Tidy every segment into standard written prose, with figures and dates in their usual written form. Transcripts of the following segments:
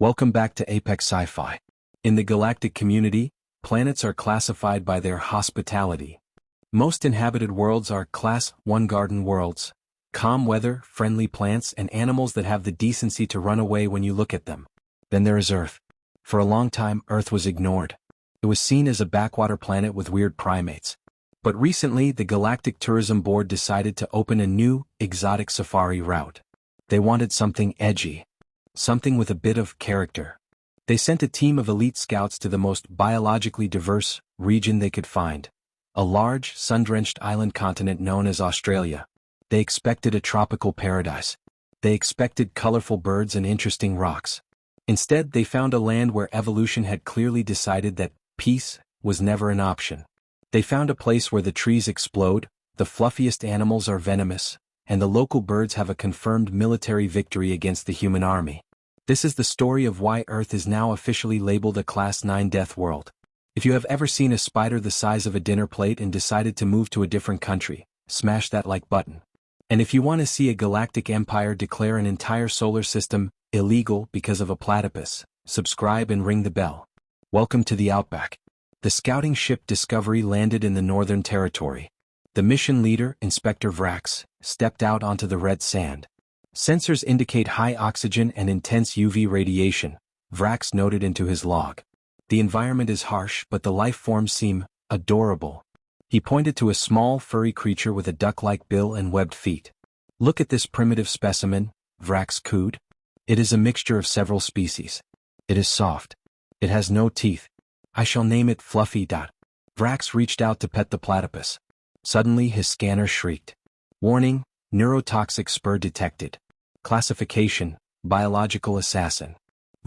Welcome back to Apex Sci-Fi. In the galactic community, planets are classified by their hospitality. Most inhabited worlds are Class 1 garden worlds, calm weather, friendly plants, and animals that have the decency to run away when you look at them. Then there is Earth. For a long time, Earth was ignored. It was seen as a backwater planet with weird primates. But recently, the Galactic Tourism Board decided to open a new, exotic safari route. They wanted something edgy. Something with a bit of character. They sent a team of elite scouts to the most biologically diverse region they could find. A large, sun-drenched island continent known as Australia. They expected a tropical paradise. They expected colorful birds and interesting rocks. Instead, they found a land where evolution had clearly decided that peace was never an option. They found a place where the trees explode, the fluffiest animals are venomous, and the local birds have a confirmed military victory against the human army. This is the story of why Earth is now officially labeled a Class 9 death world. If you have ever seen a spider the size of a dinner plate and decided to move to a different country, smash that like button. And if you want to see a galactic empire declare an entire solar system illegal because of a platypus, subscribe and ring the bell. Welcome to the Outback. The scouting ship Discovery landed in the Northern Territory. The mission leader, Inspector Vrax, stepped out onto the red sand. Sensors indicate high oxygen and intense UV radiation, Vrax noted into his log. The environment is harsh, but the life forms seem adorable. He pointed to a small, furry creature with a duck-like bill and webbed feet. Look at this primitive specimen, Vrax cooed. It is a mixture of several species. It is soft. It has no teeth. I shall name it Fluffy. Vrax reached out to pet the platypus. Suddenly his scanner shrieked. Warning, neurotoxic spur detected. Classification, biological assassin.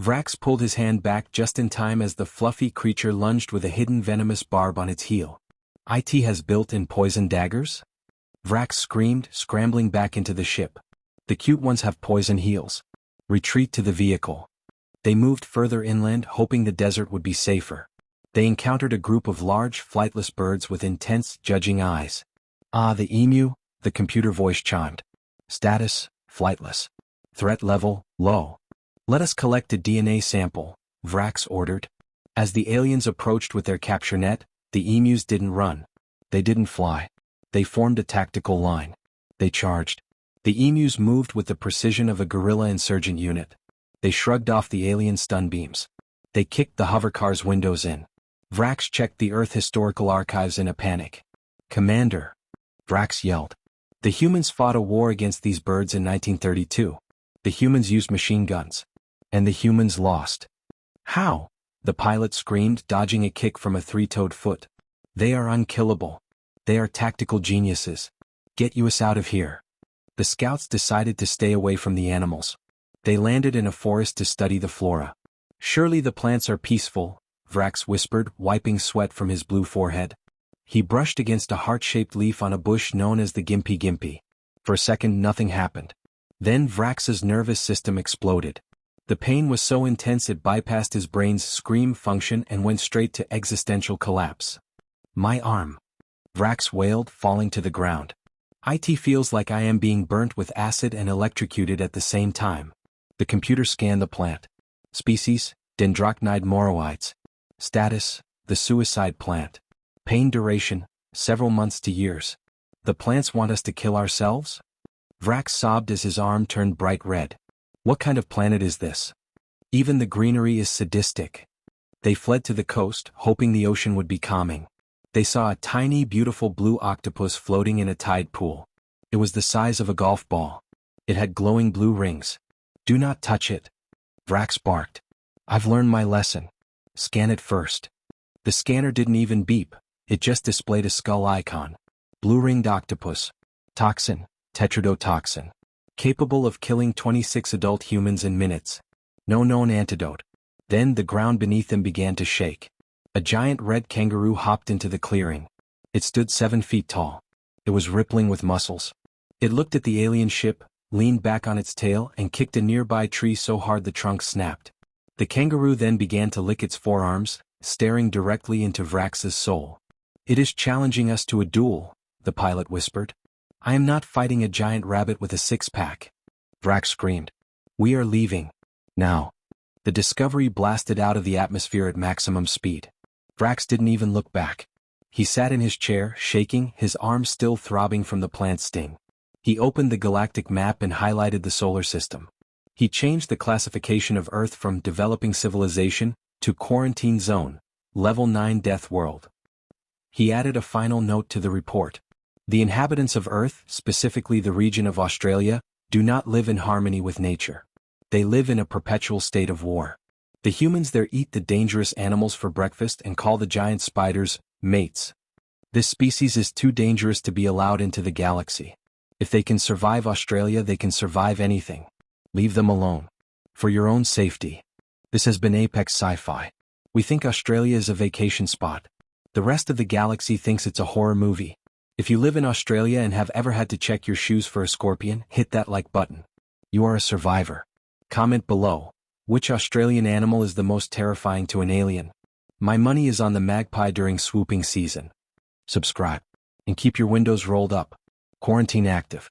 Vrax pulled his hand back just in time as the fluffy creature lunged with a hidden venomous barb on its heel. IT has built-in poison daggers? Vrax screamed, scrambling back into the ship. The cute ones have poison heels. Retreat to the vehicle. They moved further inland, hoping the desert would be safer. They encountered a group of large, flightless birds with intense, judging eyes. Ah, the emu, the computer voice chimed. Status, flightless. Threat level, low. Let us collect a DNA sample, Vrax ordered. As the aliens approached with their capture net, the emus didn't run. They didn't fly. They formed a tactical line. They charged. The emus moved with the precision of a guerrilla insurgent unit. They shrugged off the alien stun beams. They kicked the hovercar's windows in. Vrax checked the Earth historical archives in a panic. Commander, Vrax yelled. The humans fought a war against these birds in 1932. The humans used machine guns. And the humans lost. How? The pilot screamed, dodging a kick from a three-toed foot. They are unkillable. They are tactical geniuses. Get us out of here. The scouts decided to stay away from the animals. They landed in a forest to study the flora. Surely the plants are peaceful, Vrax whispered, wiping sweat from his blue forehead. He brushed against a heart-shaped leaf on a bush known as the gimpy gimpy. For a second nothing happened. Then Vrax's nervous system exploded. The pain was so intense it bypassed his brain's scream function and went straight to existential collapse. My arm. Vrax wailed, falling to the ground. IT feels like I am being burnt with acid and electrocuted at the same time. The computer scanned the plant. Species, Dendrochnide moroides. Status, the suicide plant. Pain duration, several months to years. The plants want us to kill ourselves? Vrax sobbed as his arm turned bright red. What kind of planet is this? Even the greenery is sadistic. They fled to the coast, hoping the ocean would be calming. They saw a tiny, beautiful blue octopus floating in a tide pool. It was the size of a golf ball. It had glowing blue rings. Do not touch it. Vrax barked. I've learned my lesson. Scan it first. The scanner didn't even beep. It just displayed a skull icon. Blue-ringed octopus. Toxin, tetrodotoxin. Capable of killing 26 adult humans in minutes. No known antidote. Then the ground beneath them began to shake. A giant red kangaroo hopped into the clearing. It stood 7 feet tall. It was rippling with muscles. It looked at the alien ship, leaned back on its tail and kicked a nearby tree so hard the trunk snapped. The kangaroo then began to lick its forearms, staring directly into Vrax's soul. It is challenging us to a duel, the pilot whispered. I am not fighting a giant rabbit with a six-pack. Vrax screamed. We are leaving. Now. The Discovery blasted out of the atmosphere at maximum speed. Drax didn't even look back. He sat in his chair, shaking, his arms still throbbing from the plant's sting. He opened the galactic map and highlighted the solar system. He changed the classification of Earth from developing civilization to quarantine zone, level 9 death world. He added a final note to the report. The inhabitants of Earth, specifically the region of Australia, do not live in harmony with nature. They live in a perpetual state of war. The humans there eat the dangerous animals for breakfast and call the giant spiders mates. This species is too dangerous to be allowed into the galaxy. If they can survive Australia, they can survive anything. Leave them alone. For your own safety. This has been Apex Sci-Fi. We think Australia is a vacation spot. The rest of the galaxy thinks it's a horror movie. If you live in Australia and have ever had to check your shoes for a scorpion, hit that like button. You are a survivor. Comment below. Which Australian animal is the most terrifying to an alien? My money is on the magpie during swooping season. Subscribe. And keep your windows rolled up. Quarantine active.